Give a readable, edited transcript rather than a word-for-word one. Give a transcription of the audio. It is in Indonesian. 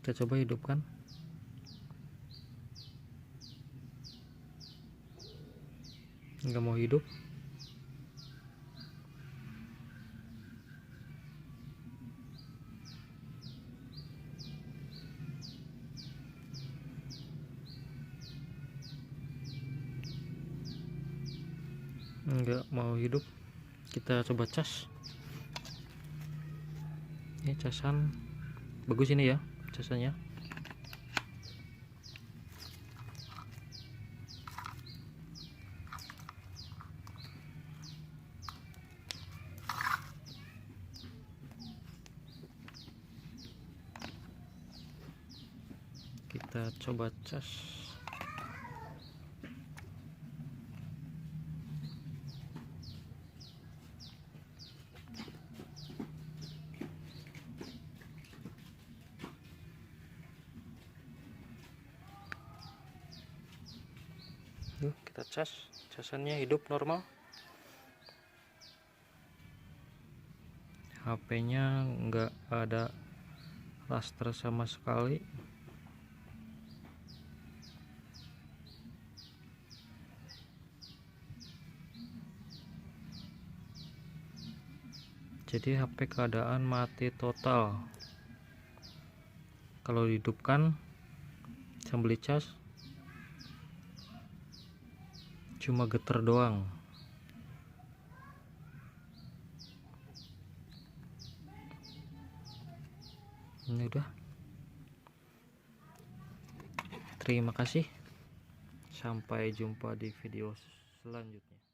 Kita coba hidupkan. Nggak mau hidup. Nggak mau hidup. Kita coba cas. Ini casan bagus ini ya, casannya. Kita coba cas. Yuk kita cas, casannya hidup normal. HP-nya nggak ada raster sama sekali. Jadi HP keadaan mati total. Kalau dihidupkan sambil dicas cuma getar doang. Ini udah. Terima kasih. Sampai jumpa di video selanjutnya.